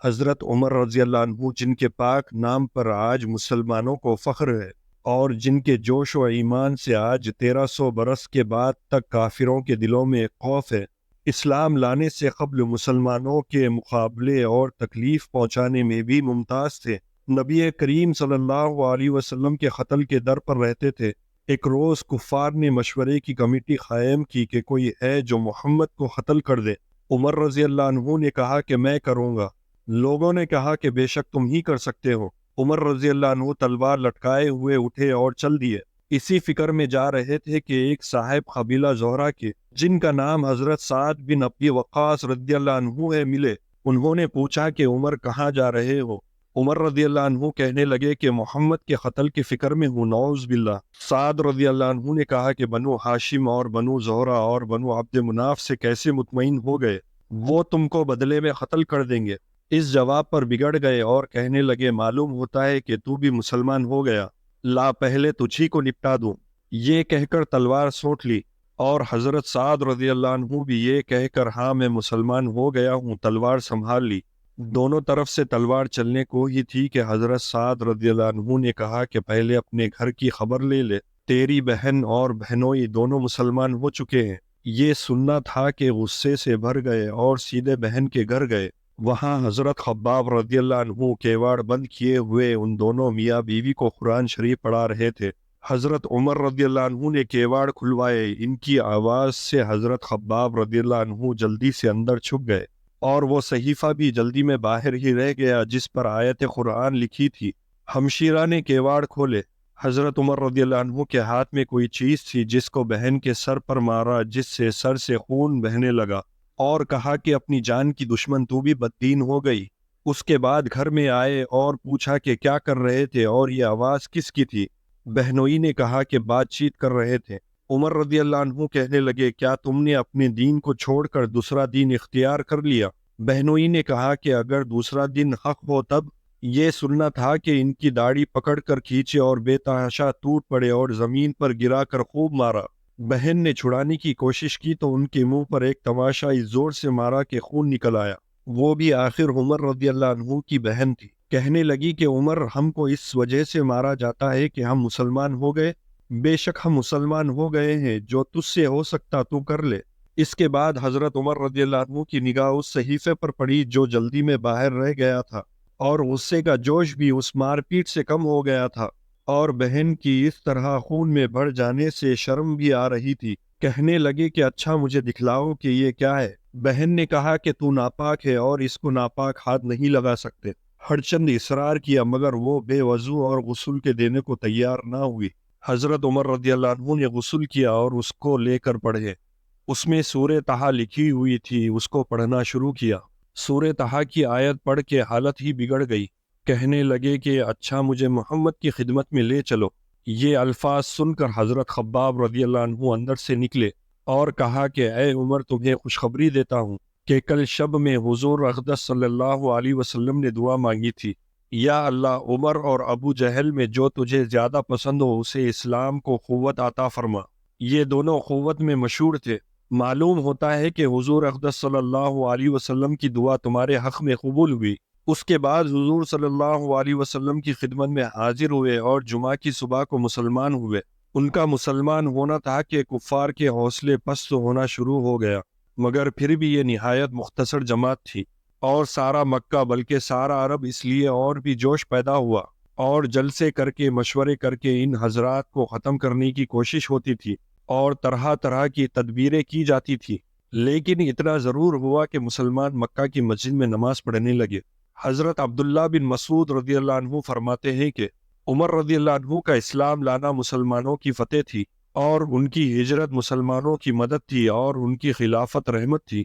حضرت عمر رضی اللہ عنہ جن کے پاک نام پر آج مسلمانوں کو فخر ہے اور جن کے جوش و ایمان سے آج 1300 برس کے بعد تک کافروں کے دلوں میں خوف ہے، اسلام لانے سے قبل مسلمانوں کے مقابلے اور تکلیف پہنچانے میں بھی ممتاز تھے۔ نبی کریم صلی اللہ علیہ وسلم کے قتل کے در پر رہتے تھے۔ ایک روز کفار نے مشورے کی کمیٹی قائم کی کہ کوئی ہے جو محمد کو قتل کر دے۔ عمر رضی اللہ عنہ نے کہا کہ میں کروں گا۔ لوگوں نے کہا کہ بے شک تم ہی کر سکتے ہو۔ عمر رضی اللہ عنہ تلوار لٹکائے ہوئے اٹھے اور چل دیے۔ اسی فکر میں جا رہے تھے کہ ایک صاحب قبیلہ زہرہ کے جن کا نام حضرت سعد بن ابی وقاص رضی اللہ عنہ ہے ملے۔ انہوں نے پوچھا کہ عمر کہاں جا رہے ہو؟ عمر رضی اللہ عنہ کہنے لگے کہ محمد کے قتل کی فکر میں ہوں، نعوذ باللہ۔ سعد رضی اللہ عنہ نے کہا کہ بنو ہاشم اور بنو زہرہ اور بنو عبد مناف سے کیسے مطمئن ہو گئے؟ وہ تم کو بدلے میں قتل کر دیں گے۔ اس جواب پر بگڑ گئے اور کہنے لگے معلوم ہوتا ہے کہ تو بھی مسلمان ہو گیا، لا پہلے تجھی کو نپٹا دوں۔ یہ کہہ کر تلوار سونٹ لی، اور حضرت سعد رضی اللہ عنہ بھی یہ کہہ کر ہاں میں مسلمان ہو گیا ہوں تلوار سنبھال لی۔ دونوں طرف سے تلوار چلنے کو ہی تھی کہ حضرت سعد رضی اللہ عنہ نے کہا کہ پہلے اپنے گھر کی خبر لے لے، تیری بہن اور بہنوئی دونوں مسلمان ہو چکے ہیں۔ یہ سننا تھا کہ غصے سے بھر گئے اور سیدھے بہن کے گھر گئے۔ وہاں حضرت خباب رضی اللہ عنہ کیواڑ بند کیے ہوئے ان دونوں میاں بیوی کو قرآن شریف پڑھا رہے تھے۔ حضرت عمر رضی اللہ عنہ نے کیواڑ کھلوائے۔ ان کی آواز سے حضرت خباب رضی اللہ عنہ جلدی سے اندر چھپ گئے، اور وہ صحیفہ بھی جلدی میں باہر ہی رہ گیا جس پر آیت قرآن لکھی تھی۔ ہمشیرہ نے کیواڑ کھولے۔ حضرت عمر رضی اللہ عنہ کے ہاتھ میں کوئی چیز تھی جس کو بہن کے سر پر مارا، جس سے سر سے خون بہنے لگا، اور کہا کہ اپنی جان کی دشمن تو بھی بددین ہو گئی۔ اس کے بعد گھر میں آئے اور پوچھا کہ کیا کر رہے تھے اور یہ آواز کس کی تھی؟ بہنوئی نے کہا کہ بات چیت کر رہے تھے۔ عمر رضی اللہ عنہ کہنے لگے کیا تم نے اپنے دین کو چھوڑ کر دوسرا دین اختیار کر لیا؟ بہنوئی نے کہا کہ اگر دوسرا دن حق ہو تب یہ سننا تھا کہ ان کی داڑھی پکڑ کر کھینچے اور بے تحاشا ٹوٹ پڑے اور زمین پر گرا کر خوب مارا۔ بہن نے چھڑانے کی کوشش کی تو ان کے منہ پر ایک تماشا اس زور سے مارا کہ خون نکل آیا۔ وہ بھی آخر عمر رضی اللہ عنہ کی بہن تھی۔ کہنے لگی کہ عمر ہم کو اس وجہ سے مارا جاتا ہے کہ ہم مسلمان ہو گئے۔ بے شک ہم مسلمان ہو گئے ہیں، جو تجھ سے ہو سکتا تو کر لے۔ اس کے بعد حضرت عمر رضی اللہ عنہ کی نگاہ اس صحیفے پر پڑی جو جلدی میں باہر رہ گیا تھا، اور غصے کا جوش بھی اس مار پیٹ سے کم ہو گیا تھا، اور بہن کی اس طرح خون میں بھر جانے سے شرم بھی آ رہی تھی۔ کہنے لگے کہ اچھا مجھے دکھلاؤ کہ یہ کیا ہے۔ بہن نے کہا کہ تو ناپاک ہے اور اس کو ناپاک ہاتھ نہیں لگا سکتے۔ ہر چند اصرار کیا مگر وہ بے وضو اور غسل کے دینے کو تیار نہ ہوئی۔ حضرت عمر رضی اللہ عنہ نے غسل کیا اور اس کو لے کر پڑھے۔ اس میں سورہ طٰہٰ لکھی ہوئی تھی، اس کو پڑھنا شروع کیا۔ سورہ طٰہٰ کی آیت پڑھ کے حالت ہی بگڑ گئی۔ کہنے لگے کہ اچھا مجھے محمد کی خدمت میں لے چلو۔ یہ الفاظ سن کر حضرت خباب رضی اللہ عنہ اندر سے نکلے اور کہا کہ اے عمر تمہیں خوشخبری دیتا ہوں کہ کل شب میں حضور اقدس صلی اللہ علیہ وسلم نے دعا مانگی تھی، یا اللہ عمر اور ابو جہل میں جو تجھے زیادہ پسند ہو اسے اسلام کو قوت عطا فرما۔ یہ دونوں قوت میں مشہور تھے۔ معلوم ہوتا ہے کہ حضور اقدس صلی اللہ علیہ وسلم کی دعا تمہارے حق میں قبول ہوئی۔ اس کے بعد حضور صلی اللہ علیہ وسلم کی خدمت میں حاضر ہوئے اور جمعہ کی صبح کو مسلمان ہوئے۔ ان کا مسلمان ہونا تھا کہ کفار کے حوصلے پست ہونا شروع ہو گیا، مگر پھر بھی یہ نہایت مختصر جماعت تھی، اور سارا مکہ بلکہ سارا عرب اس لیے اور بھی جوش پیدا ہوا، اور جلسے کر کے مشورے کر کے ان حضرات کو ختم کرنے کی کوشش ہوتی تھی، اور طرح طرح کی تدبیریں کی جاتی تھی۔ لیکن اتنا ضرور ہوا کہ مسلمان مکہ کی مسجد میں نماز پڑھنے لگے۔ حضرت عبداللہ بن مسعود رضی اللہ عنہ فرماتے ہیں کہ عمر رضی اللہ عنہ کا اسلام لانا مسلمانوں کی فتح تھی، اور ان کی ہجرت مسلمانوں کی مدد تھی، اور ان کی خلافت رحمت تھی۔